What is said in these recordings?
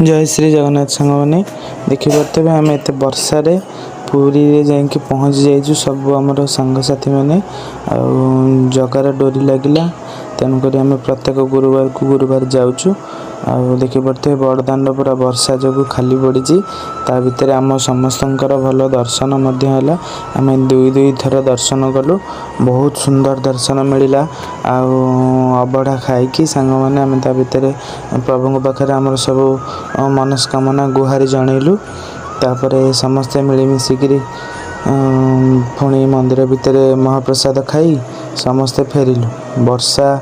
जय श्री जगन्नाथ सांग मैंने देखिपे आम एत वर्षा पुरी जाकि पहुँच जाइए सब आमर सांगसाथी मैंने जगार डोरी लगिला तेणुक आम प्रत्येक गुरुवार को गुरुवार जाऊँ देखिपे बड़दाण्ड पूरा वर्षा जो खाली पड़ी ता भितर आम समस्तंकर भल दर्शन आम दुई दुई थर दर्शन कलु बहुत सुंदर दर्शन मिलला अबढ़ा खाई सांग मैंने आम ता भितर प्रभु पाखे आम सब मनस्कामना गुहारी जनइलु तापर समस्ते मिलमिशिकी पुणी मंदिर भितर महाप्रसाद खाई समस्ते फेरिलु। वर्षा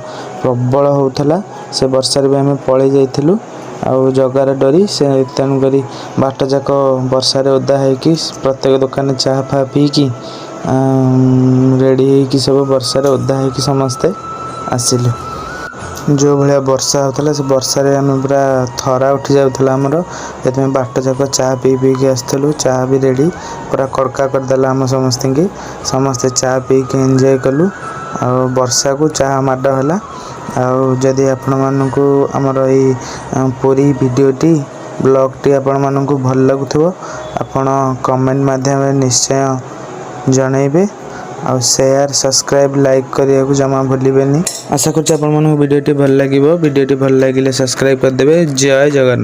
प्रबल होता से वर्षार भी आम पलि जाइलु आउ जगार डोरी से तेणुक बाट जाक वर्षार ओदा होगी प्रत्येक दुकान चाह फा पीकी रेडी होगी सब वर्षार ओदा होगी समस्ते आसिलु। जो भाया वर्षा होता से वर्षार आम पूरा थरा उठी जाऊला आमर ये बाट जाक चाह पी पीकी आसलु चाह भी रेडी पूरा कड़का करदेला आम समस्त की समस्ते चाह पीकी एंजॉय कलु आ वर्षा को चाह माड है। आदि आपण मानक आमर ये पूरी वीडियोटी ब्लॉगटी आपण मानक भल लगुव आपण कमेंट माध्यम निश्चय जनइबे और शेयर सब्सक्राइब लाइक करने को जमा भूलिबेनी। आशा करछि आपण मानक वीडियोटी भल लागिवो। वीडियोटी भल लागिले सब्सक्राइब कर देबे। जय जगन्नाथ।